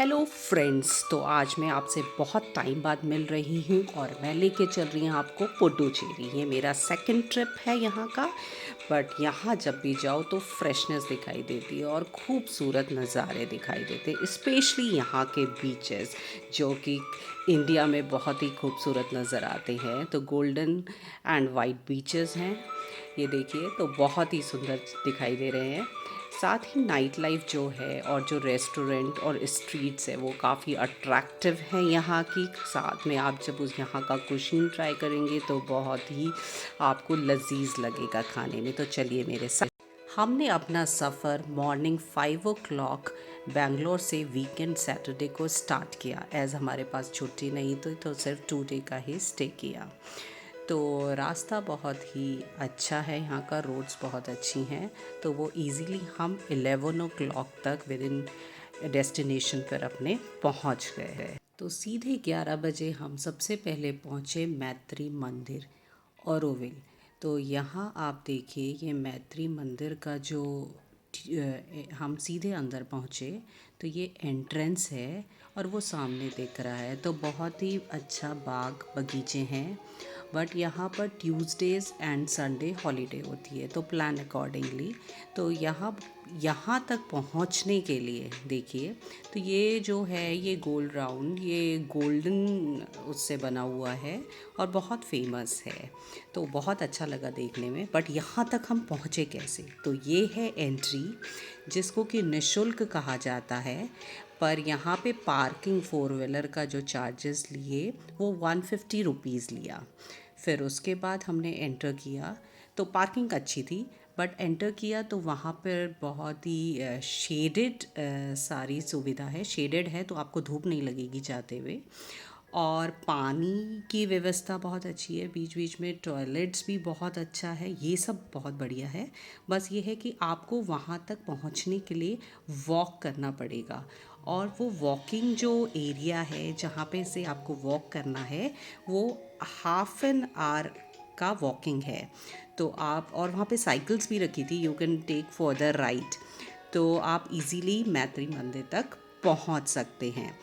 Hello friends, तो आज मैं आपसे बहुत टाइम बाद मिल रही हूँ और मैं लेके चल रही हूँ आपको पुडुचेरी। ये मेरा सेकंड ट्रिप है यहाँ का। बट यहाँ जब भी जाओ तो फ्रेशनेस दिखाई देती है और खूबसूरत नज़ारे दिखाई देते हैं, स्पेशली यहाँ के बीचेस जो कि इंडिया में बहुत ही खूबसूरत नज़र आते हैं। तो गोल्डन एंड वाइट बीचेस हैं, ये देखिए, तो बहुत ही सुंदर दिखाई दे रहे हैं। साथ ही नाइट लाइफ जो है और जो रेस्टोरेंट और स्ट्रीट्स है वो काफ़ी अट्रैक्टिव है यहाँ की। साथ में आप जब उस यहाँ का कुजीन ट्राई करेंगे तो बहुत ही आपको लजीज लगेगा खाने में। तो चलिए मेरे साथ। हमने अपना सफ़र मॉर्निंग 5 o'clock बेंगलोर से वीकेंड सैटरडे को स्टार्ट किया। एज़ हमारे पास छुट्टी नहीं थी तो सिर्फ 2 डे का ही स्टे किया। तो रास्ता बहुत ही अच्छा है, यहाँ का रोड्स बहुत अच्छी हैं, तो वो इजीली हम 11 o'clock तक विद इन डेस्टिनेशन पर अपने पहुँच गए हैं। तो सीधे 11 बजे हम सबसे पहले पहुँचे मैत्री मंदिर औरोविल। तो यहाँ आप देखिए, ये मैत्री मंदिर का जो हम सीधे अंदर पहुँचे तो ये एंट्रेंस है और वो सामने दिख रहा है। तो बहुत ही अच्छा बाग बगीचे हैं। बट यहाँ पर ट्यूसडेज़ एंड संडे हॉलीडे होती है, तो प्लान अकॉर्डिंगली। तो यहाँ तक पहुँचने के लिए देखिए, तो ये जो है ये गोल्ड राउंड, ये गोल्डन उससे बना हुआ है और बहुत फेमस है। तो बहुत अच्छा लगा देखने में। बट यहाँ तक हम पहुँचे कैसे? तो ये है एंट्री, जिसको कि निशुल्क कहा जाता है। पर यहाँ पे पार्किंग 4 व्हीलर का जो चार्जेस लिए वो 150 रुपीज़ लिया। फिर उसके बाद हमने एंटर किया तो पार्किंग अच्छी थी। बट एंटर किया तो वहाँ पर बहुत ही शेडेड सारी सुविधा है। शेडेड है तो आपको धूप नहीं लगेगी जाते हुए। और पानी की व्यवस्था बहुत अच्छी है, बीच बीच में टॉयलेट्स भी बहुत अच्छा है, ये सब बहुत बढ़िया है। बस ये है कि आपको वहाँ तक पहुँचने के लिए वॉक करना पड़ेगा। और वो वॉकिंग जो एरिया है जहाँ पे से आपको वॉक करना है वो हाफ एन आवर का वॉकिंग है। तो आप, और वहाँ पे साइकिल्स भी रखी थी, you can take for the ride. तो आप इजीली मैत्री मंदिर तक पहुँच सकते हैं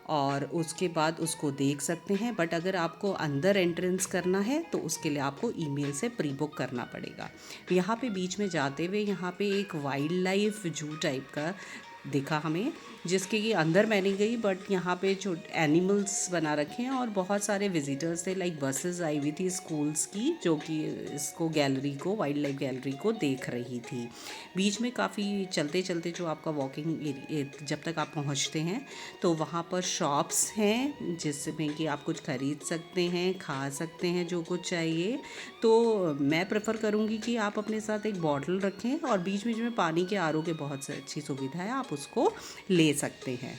और उसके बाद उसको देख सकते हैं। बट अगर आपको अंदर एंट्रेंस करना है तो उसके लिए आपको ईमेल से प्री बुक करना पड़ेगा। यहाँ पे बीच में जाते हुए यहाँ पे एक वाइल्ड लाइफ जू टाइप का दिखा हमें, जिसके कि अंदर मैं नहीं गई। बट यहाँ पे जो एनिमल्स बना रखे हैं और बहुत सारे विजिटर्स थे, लाइक बसेस आई हुई थी स्कूल्स की, जो कि इसको गैलरी को, वाइल्ड लाइफ गैलरी को देख रही थी। बीच में काफ़ी चलते चलते जो आपका वॉकिंग जब तक आप पहुँचते हैं तो वहाँ पर शॉप्स हैं जिसमें कि आप कुछ ख़रीद सकते हैं, खा सकते हैं जो कुछ चाहिए। तो मैं प्रेफर करूँगी कि आप अपने साथ एक बॉटल रखें और बीच बीच में पानी के आरओ के बहुत से अच्छी सुविधा है, आप उसको ले सकते हैं।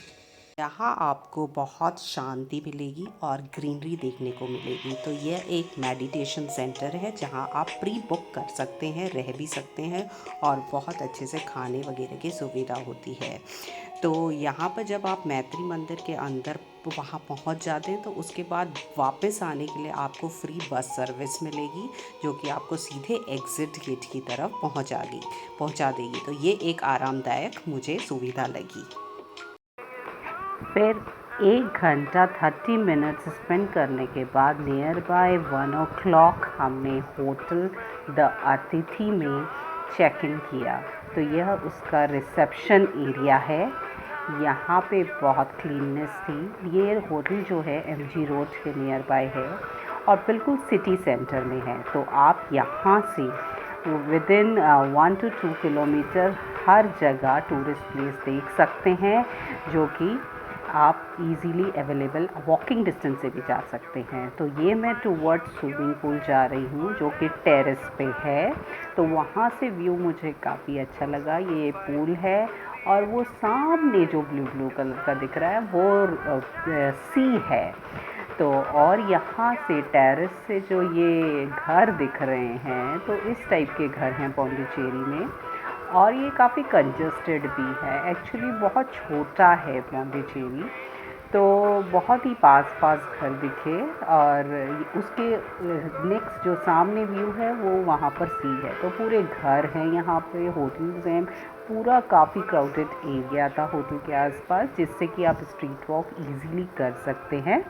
यहाँ आपको बहुत शांति मिलेगी और ग्रीनरी देखने को मिलेगी। तो यह एक मेडिटेशन सेंटर है जहाँ आप प्री बुक कर सकते हैं, रह भी सकते हैं और बहुत अच्छे से खाने वगैरह की सुविधा होती है। तो यहाँ पर जब आप मैत्री मंदिर के अंदर वहाँ पहुँच जाते हैं तो उसके बाद वापस आने के लिए आपको फ्री बस सर्विस मिलेगी, जो कि आपको सीधे एग्ज़िट गेट की तरफ पहुँचा देगी। तो ये एक आरामदायक मुझे सुविधा लगी। फिर 1 घंटा 30 मिनट्स स्पेंड करने के बाद नियर बाय 1 o'clock हमने होटल द अतिथि में चेक इन किया। तो यह उसका रिसेप्शन एरिया है। यहाँ पे बहुत क्लीननेस थी। ये होटल जो है MG रोड के नियर बाय है और बिल्कुल सिटी सेंटर में है। तो आप यहाँ से विद इन 1 to 2 किलोमीटर हर जगह टूरिस्ट प्लेस देख सकते हैं, जो कि आप इजीली अवेलेबल वॉकिंग डिस्टेंस से भी जा सकते हैं। तो ये मैं टूवर्ड्स स्विमिंग पूल जा रही हूँ जो कि टेरेस पे है। तो वहाँ से व्यू मुझे काफ़ी अच्छा लगा। ये पूल है और वो सामने जो ब्लू कलर का दिख रहा है वो सी है। तो और यहाँ से टेरेस से जो ये घर दिख रहे हैं, तो इस टाइप के घर हैं पौंडीचेरी में। और ये काफ़ी कंजस्टेड भी है, एक्चुअली बहुत छोटा है पौंडीचेरी। तो बहुत ही पास घर दिखे। और उसके नेक्स्ट जो सामने व्यू है वो वहाँ पर सी है। तो पूरे घर हैं यहाँ पे, होटल्स हैं, पूरा काफ़ी क्राउडेड एरिया था होटल के आसपास, जिससे कि आप स्ट्रीट वॉक इजीली कर सकते हैं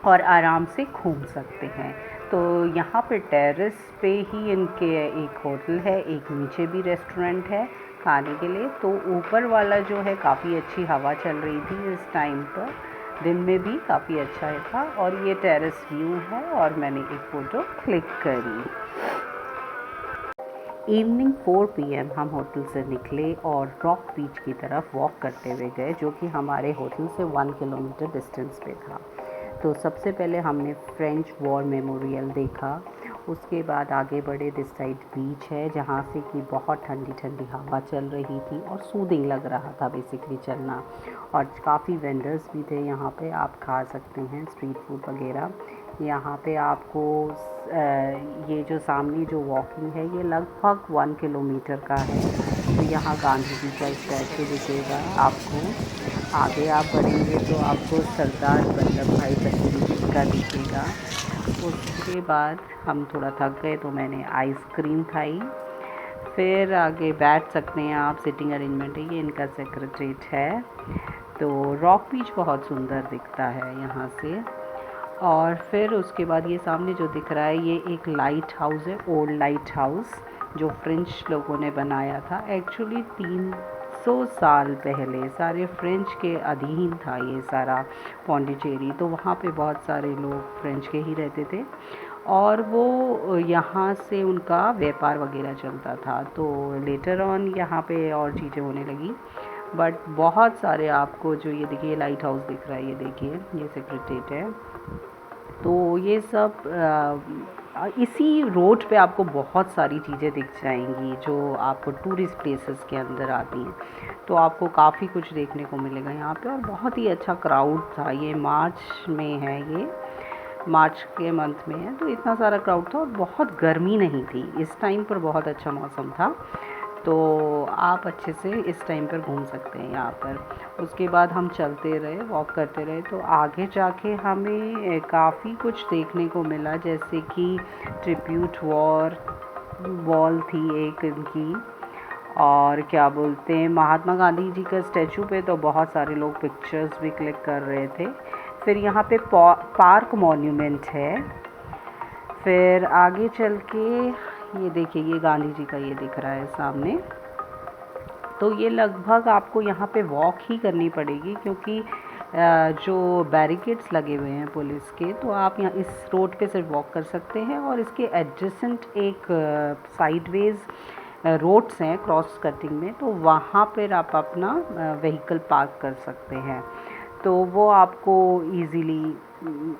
और आराम से घूम सकते हैं। तो यहाँ पे टेरेस पे ही इनके एक होटल है, एक नीचे भी रेस्टोरेंट है खाने के लिए। तो ऊपर वाला जो है काफ़ी अच्छी हवा चल रही थी इस टाइम पर, दिन में भी काफ़ी अच्छा था। और ये टेरेस व्यू है और मैंने एक फ़ोटो क्लिक करी। इवनिंग 4 PM हम होटल से निकले और रॉक बीच की तरफ वॉक करते हुए गए, जो कि हमारे होटल से 1 किलोमीटर डिस्टेंस पे था। तो सबसे पहले हमने फ्रेंच वॉर मेमोरियल देखा, उसके बाद आगे बढ़े। दिस साइड बीच है जहाँ से कि बहुत ठंडी ठंडी हवा चल रही थी और सूदिंग लग रहा था बेसिकली चलना। और काफ़ी वेंडर्स भी थे यहाँ पे, आप खा सकते हैं स्ट्रीट फूड वगैरह। यहाँ पे आपको ये जो सामने जो वॉकिंग है ये लगभग 1 किलोमीटर का है। तो यहाँ गांधी जी का स्टैचू दिखेगा आपको। आगे आप बढ़ेंगे तो आपको सरदार वल्लभ भाई पटेल जी का दिखेगा। उसके बाद हम थोड़ा थक गए तो मैंने आइसक्रीम खाई। फिर आगे बैठ सकते हैं आप, सिटिंग अरेंजमेंट है, ये इनका सेक्रेटरीट है। तो रॉक बीच बहुत सुंदर दिखता है यहाँ से। और फिर उसके बाद ये सामने जो दिख रहा है ये एक लाइट हाउस है, ओल्ड लाइट हाउस, जो फ्रेंच लोगों ने बनाया था। एक्चुअली 300 साल पहले सारे फ्रेंच के अधीन था ये सारा पौंडीचेरी। तो वहाँ पे बहुत सारे लोग फ्रेंच के ही रहते थे और वो यहाँ से उनका व्यापार वगैरह चलता था। तो लेटर ऑन यहाँ पे और चीज़ें होने लगी। बट बहुत सारे आपको जो ये देखिए लाइट हाउस दिख रहा है, ये देखिए ये सेक्रेटरीट है। तो ये सब इसी रोड पे आपको बहुत सारी चीज़ें दिख जाएंगी जो आपको टूरिस्ट प्लेसेस के अंदर आती हैं। तो आपको काफ़ी कुछ देखने को मिलेगा यहाँ पे। और बहुत ही अच्छा क्राउड था। ये मार्च में है, ये मार्च के मंथ में है, तो इतना सारा क्राउड था और बहुत गर्मी नहीं थी इस टाइम पर, बहुत अच्छा मौसम था। तो आप अच्छे से इस टाइम पर घूम सकते हैं यहाँ पर। उसके बाद हम चलते रहे, वॉक करते रहे। तो आगे जाके हमें काफ़ी कुछ देखने को मिला, जैसे कि ट्रिब्यूट वॉल थी एक इनकी, और क्या बोलते हैं महात्मा गांधी जी का स्टैचू पे तो बहुत सारे लोग पिक्चर्स भी क्लिक कर रहे थे। फिर यहाँ पे पार्क मॉन्यूमेंट है। फिर आगे चल के ये देखिए ये गांधी जी का ये दिख रहा है सामने। तो ये लगभग आपको यहाँ पे वॉक ही करनी पड़ेगी, क्योंकि जो बैरिकेड्स लगे हुए हैं पुलिस के, तो आप यहाँ इस रोड पे सिर्फ वॉक कर सकते हैं। और इसके एडजेसेंट एक साइडवेज रोड्स हैं क्रॉस कटिंग में, तो वहाँ पर आप अपना व्हीकल पार्क कर सकते हैं। तो वो आपको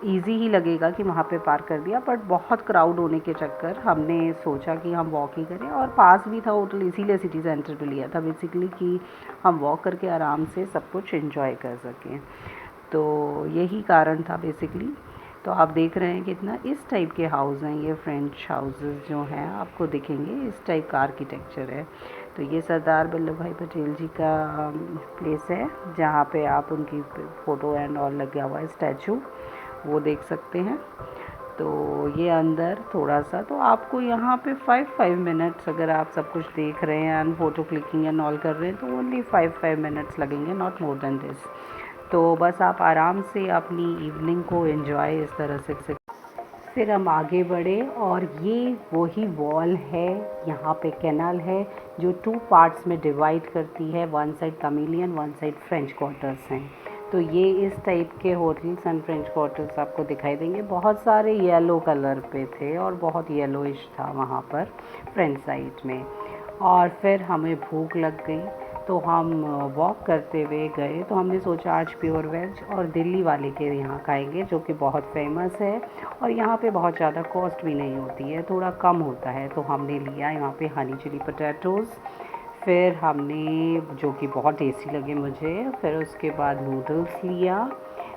ईज़ी ही लगेगा कि वहाँ पे पार्क कर दिया। बट बहुत क्राउड होने के चक्कर हमने सोचा कि हम वॉक ही करें, और पास भी था होटल, इसीलिए सिटी सेंटर पे लिया था बेसिकली कि हम वॉक करके आराम से सब कुछ एंजॉय कर सकें। तो यही कारण था बेसिकली। तो आप देख रहे हैं कितना इस टाइप के हाउस हैं, ये फ्रेंच हाउसेस जो हैं आपको दिखेंगे, इस टाइप का आर्किटेक्चर है। तो ये सरदार वल्लभ भाई पटेल जी का प्लेस है, जहाँ पे आप उनकी फ़ोटो एंड ऑल लगा हुआ है स्टैचू, वो देख सकते हैं। तो ये अंदर थोड़ा सा, तो आपको यहाँ पे 5 मिनट्स, अगर आप सब कुछ देख रहे हैं and photo clicking and all कर रहे हैं, तो ओनली 5 मिनट्स लगेंगे, नॉट मोर देन दिस। तो बस आप आराम से अपनी इवनिंग को एंजॉय इस तरह से। फिर हम आगे बढ़े और ये वही वॉल है, यहाँ पे कैनाल है जो 2 पार्ट्स में डिवाइड करती है। One side Tamilian, one side French quarters हैं। तो ये इस टाइप के होटल्स एंड फ्रेंच क्वार्टर्स आपको दिखाई देंगे। बहुत सारे येलो कलर पे थे और बहुत येलोइश था वहाँ पर फ्रंट साइड में। और फिर हमें भूख लग गई, तो हम वॉक करते हुए गए। तो हमने सोचा आज प्योर वेज और दिल्ली वाले के यहाँ खाएंगे, जो कि बहुत फेमस है और यहाँ पे बहुत ज़्यादा कॉस्ट भी नहीं होती है, थोड़ा कम होता है। तो हमने लिया यहाँ पे हनी चिली पोटैटोज़। फिर हमने, जो कि बहुत टेस्टी लगे मुझे, फिर उसके बाद नूडल्स लिया,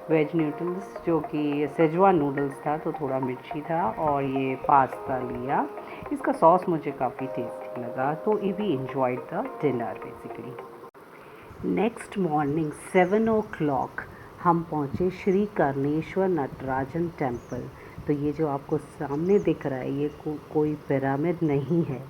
वेज नूडल्स, जो कि सेजवान नूडल्स था, तो थोड़ा मिर्ची था। और ये पास्ता लिया, इसका सॉस मुझे काफ़ी टेस्टी लगा। तो we enjoyed the dinner basically. Next morning 7 o'clock हम पहुँचे श्री कर्णेश्वर नटराजन टेम्पल। तो ये जो आपको सामने दिख रहा है ये कोई पिरामिड नहीं है।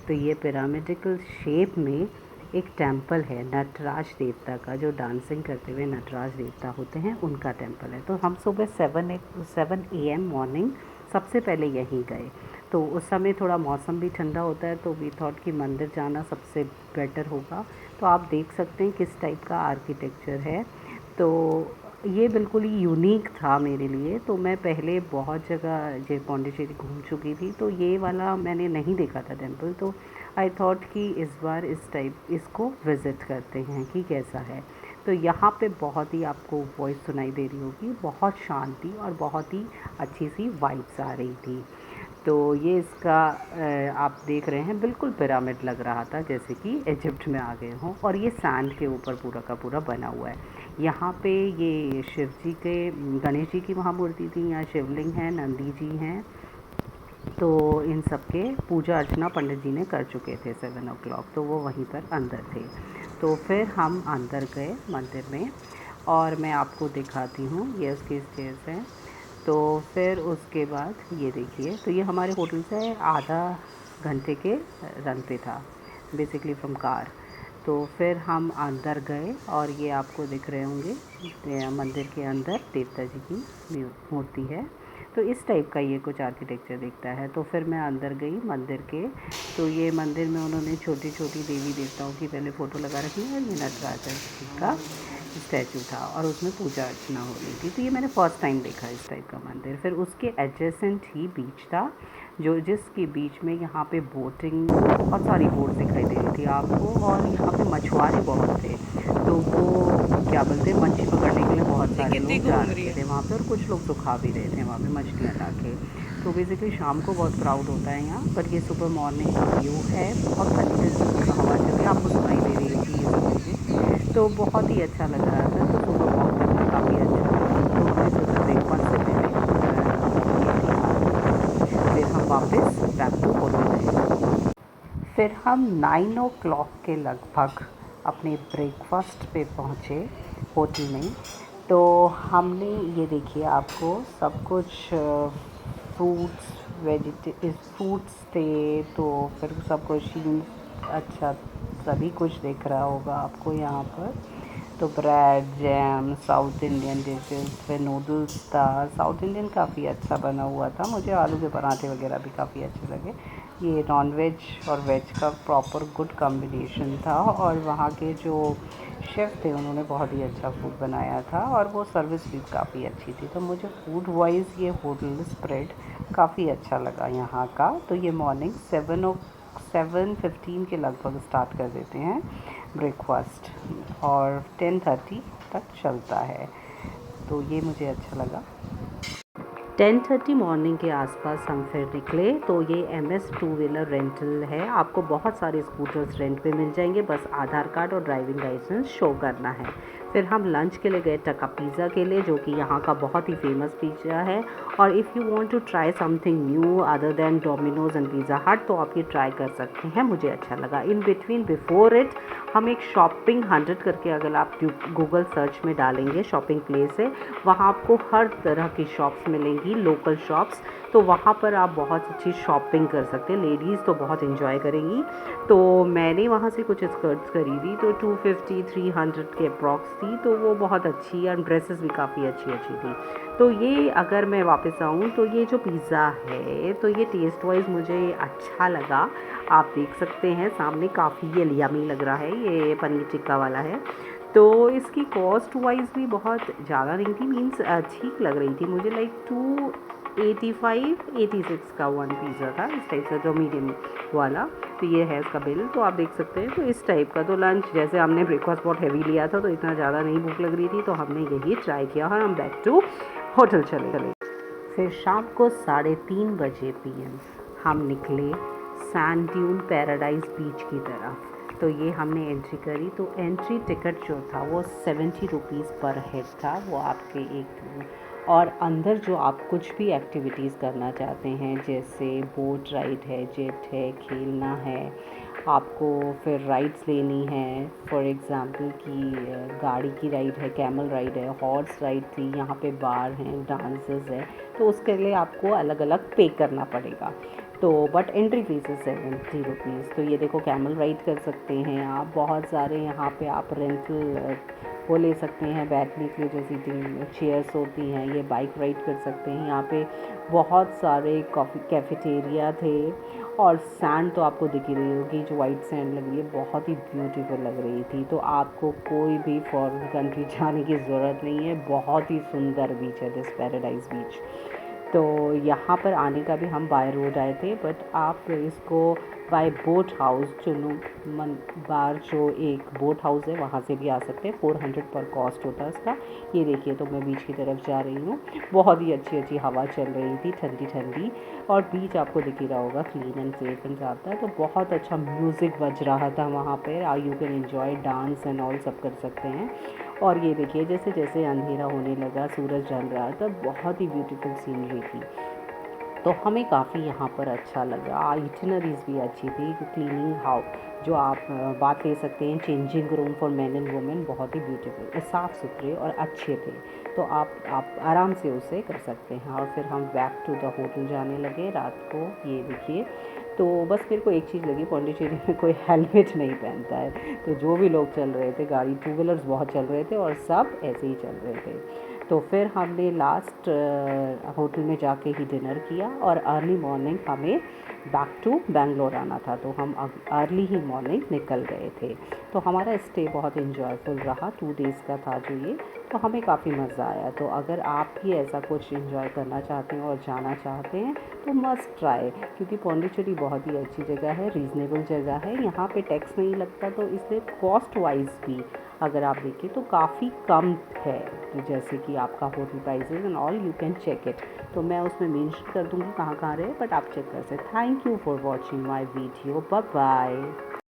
तो ये पिरामिडिकल शेप में एक टेम्पल है नटराज देवता का, जो डांसिंग करते हुए नटराज देवता होते हैं, उनका टेम्पल है। तो हम सुबह 7 AM मॉर्निंग सबसे पहले यहीं गए। तो उस समय थोड़ा मौसम भी ठंडा होता है, तो वी थॉट कि मंदिर जाना सबसे बेटर होगा। तो आप देख सकते हैं किस टाइप का आर्किटेक्चर है। तो ये बिल्कुल ही यूनिक था मेरे लिए। तो मैं पहले बहुत जगह जे पौंडीचेरी घूम चुकी थी, तो ये वाला मैंने नहीं देखा था टेम्पल। तो आई थॉट कि इस बार इसको विज़िट करते हैं कि कैसा है। तो यहाँ पे बहुत ही आपको वॉइस सुनाई दे रही होगी, बहुत शांति और बहुत ही अच्छी सी वाइब्स आ रही थी। तो ये इसका आप देख रहे हैं, बिल्कुल पिरामिड लग रहा था, जैसे कि इजिप्ट में आ गए हों। और ये सैंड के ऊपर पूरा का पूरा बना हुआ है। यहाँ पे ये शिव जी के, गणेश जी की वहाँ मूर्ति थी, यहाँ शिवलिंग है, नंदी जी हैं। तो इन सब के पूजा अर्चना पंडित जी ने कर चुके थे 7 o'clock, तो वो वहीं पर अंदर थे। तो फिर हम अंदर गए मंदिर में, और मैं आपको दिखाती हूँ, ये उसकी स्टेयर्स हैं। तो फिर उसके बाद ये देखिए, तो ये हमारे होटल से आधा घंटे के रन पे था, बेसिकली फ्रॉम कार। तो फिर हम अंदर गए, और ये आपको दिख रहे होंगे मंदिर के अंदर देवता जी की मूर्ति है। तो इस टाइप का ये कुछ आर्किटेक्चर दिखता है। तो फिर मैं अंदर गई मंदिर के। तो ये मंदिर में उन्होंने छोटी छोटी देवी देवताओं की पहले फ़ोटो लगा रखी है, और ये नटराज जी का स्टैचू था, और उसमें पूजा अर्चना हो रही थी। तो ये मैंने फ़र्स्ट टाइम देखा इस टाइप का मंदिर। फिर उसके एडजेसेंट ही बीच था, जो जिसके बीच में यहाँ पे बोटिंग, बहुत सारी बोट दिखाई दे रही थी आपको, और यहाँ पे मछुआरे बहुत थे। तो वो क्या बोलते हैं, मच्छी पकड़ने के लिए बहुत सारे लोग जा रहे थे वहाँ पे, और कुछ लोग सुखा भी रहे थे वहाँ पे मछलियाँ ला के। तो बेसिकली शाम को बहुत क्राउड होता है यहाँ, बट ये सुबह मॉर्निंग का व्यू है। बहुत ठंडी हवा चल रही है, आपको सुनाई दे रही होगी ये सब चीज़ें। तो बहुत ही अच्छा लग रहा था। तो सुबह वॉक करना काफ़ी अच्छा लगा। तो हमने सोचा ब्रेकफास्ट से पहले फिर हम वापस बैक टू होटल गए। फिर हम 9 o'clock के लगभग अपने ब्रेकफास्ट पे पहुँचे होटल में। तो हमने ये देखिए, आपको सब कुछ फ्रूट्स थे। तो फिर सब कुछ ही अच्छा, सभी कुछ दिख रहा होगा आपको यहाँ पर। तो bread, jam, south Indian dishes, फिर नूडल्स था। साउथ इंडियन काफ़ी अच्छा बना हुआ था, मुझे आलू के पराठे वगैरह भी काफ़ी अच्छे लगे। ये नॉन वेज और वेज का प्रॉपर गुड कॉम्बिनेशन था, और वहाँ के जो शेफ़ थे उन्होंने बहुत ही अच्छा फूड बनाया था, और वो सर्विस भी काफ़ी अच्छी थी। तो मुझे फूड वाइज ये होटल स्प्रेड काफ़ी अच्छा लगा यहाँ का। तो ये मॉर्निंग 7:15 के लगभग स्टार्ट कर देते हैं ब्रेकफास्ट, और 10:30 तक चलता है। तो ये मुझे अच्छा लगा। 10:30 मॉर्निंग के आसपास हम फिर निकले। तो ये MS टू व्हीलर रेंटल है, आपको बहुत सारे स्कूटर्स रेंट पे मिल जाएंगे, बस आधार कार्ड और ड्राइविंग लाइसेंस शो करना है। फिर हम लंच के लिए गए टका पिज़्ज़ा के लिए, जो कि यहाँ का बहुत ही फेमस पिज़्ज़ा है। और if you want to try something new other than Domino's and Pizza Hut, तो आप ये ट्राई कर सकते हैं, मुझे अच्छा लगा। इन बिटवीन बिफोर इट हम एक शॉपिंग 100 करके, अगर आप गूगल सर्च में डालेंगे शॉपिंग प्लेस है, वहाँ आपको हर तरह की शॉप्स मिलेंगी, लोकल शॉप्स। तो वहाँ पर आप बहुत अच्छी शॉपिंग कर सकते हैं, लेडीज़ तो बहुत इन्जॉय करेंगी। तो मैंने वहाँ से कुछ स्कर्ट्स खरीदी, तो 250-300 के अप्रॉक्स थी। तो वो बहुत अच्छी, और ड्रेसेस भी काफ़ी अच्छी अच्छी थी। तो ये अगर मैं वापस आऊँ, तो ये जो पिज़्ज़ा है, तो ये टेस्ट वाइज मुझे अच्छा लगा। आप देख सकते हैं सामने, काफ़ी ये यम्मी लग रहा है, ये पनीर टिक्का वाला है। तो इसकी कॉस्ट वाइज भी बहुत ज़्यादा नहीं थी, मीन्स ठीक लग रही थी मुझे। लाइक 285-86 का वन पिज़्ज़ा था, इस टाइप का, जो मीडियम वाला। तो ये है इसका बिल, तो आप देख सकते हैं। तो इस टाइप का, तो लंच जैसे हमने ब्रेकफास्ट बहुत हैवी लिया था, तो इतना ज़्यादा नहीं भूख लग रही थी, तो हमने यही ट्राई किया, और हम बैक टू होटल चले। फिर शाम को 3:30 बजे PM हम निकले सैंड ड्यून पैराडाइज बीच की तरफ। तो ये हमने एंट्री करी। तो एंट्री टिकट जो था वो 70 रुपीज़ पर हेड था, वो आपके एक। और अंदर जो आप कुछ भी एक्टिविटीज़ करना चाहते हैं, जैसे बोट राइड है, जेट है, खेलना है आपको, फिर राइड्स लेनी है, फॉर एग्ज़ाम्पल कि गाड़ी की राइड है, कैमल राइड है, हॉर्स राइड थी, यहाँ पे बार हैं, डांसेस है, तो उसके लिए आपको अलग अलग पे करना पड़ेगा। तो बट एंट्री फीस है 70 रुपीज़। तो ये देखो कैमल राइड कर सकते हैं आप, बहुत सारे यहाँ पे आप रेंटल वो ले सकते हैं बैठने के लिए, जो सीटिंग चेयर्स होती हैं, ये बाइक राइड कर सकते हैं। यहाँ पे बहुत सारे कॉफ़ी कैफेटेरिया थे, और सैंड तो आपको दिख ही रही होगी, जो वाइट सैंड लग रही है बहुत ही ब्यूटीफुल लग रही थी। तो आपको कोई भी फॉरेन कंट्री जाने की ज़रूरत नहीं है, बहुत ही सुंदर बीच है दिस पैराडाइज बीच। तो यहाँ पर आने का भी हम बाय रोड आए थे, बट आप इसको बाय बोट हाउस चुनू मन बार, जो एक बोट हाउस है, वहाँ से भी आ सकते हैं। 400 पर कॉस्ट होता है उसका। ये देखिए, तो मैं बीच की तरफ जा रही हूँ, बहुत ही अच्छी अच्छी हवा चल रही थी, ठंडी ठंडी, और बीच आपको दिख ही रहा होगा क्लीन एंड सेफ एंड जाता है। तो बहुत अच्छा म्यूज़िक बज रहा था वहाँ पर, you can enjoy dance and all सब कर सकते हैं। और ये देखिए, जैसे जैसे अंधेरा होने लगा, सूरज ढल रहा था, बहुत ही ब्यूटीफुल सीनरी थी। तो हमें काफ़ी यहाँ पर अच्छा लगा। इटिनरीज भी अच्छी थी, क्लीनिंग हाउस जो आप बात ले सकते हैं, changing room for man and women, बहुत ही ब्यूटीफुल, साफ़ सुथरे और अच्छे थे। तो आप आराम से उसे कर सकते हैं। और फिर हम बैक टू द होटल जाने लगे रात को। ये देखिए, तो बस मेरे को एक चीज़ लगी, पौंडीचेरी में कोई हेलमेट नहीं पहनता है। तो जो भी लोग चल रहे थे, गाड़ी टू व्हीलर्स बहुत चल रहे थे, और सब ऐसे ही चल रहे थे। तो फिर हमने लास्ट होटल में जाके ही डिनर किया, और अर्ली मॉर्निंग हमें बैक टू बेंगलोर आना था। तो हम अर्ली ही मॉर्निंग निकल गए थे। तो हमारा स्टे बहुत इन्जॉयफुल रहा, 2 डेज़ का था जो ये। तो हमें काफ़ी मज़ा आया। तो अगर आप भी ऐसा कुछ इन्जॉय करना चाहते हैं और जाना चाहते हैं, तो मस्ट ट्राई, क्योंकि पौंडीचेरी बहुत ही अच्छी जगह है, रीज़नेबल जगह है, यहाँ पे टैक्स नहीं लगता। तो इसलिए कॉस्ट वाइज भी अगर आप देखें तो काफ़ी कम है, कि जैसे कि आपका hotel prices and all, you can check it. तो मैं उसमें मेंशन कर दूँगी कहाँ कहाँ रहे, बट आप चेक कर सकते। Thank you for watching my video, bye bye.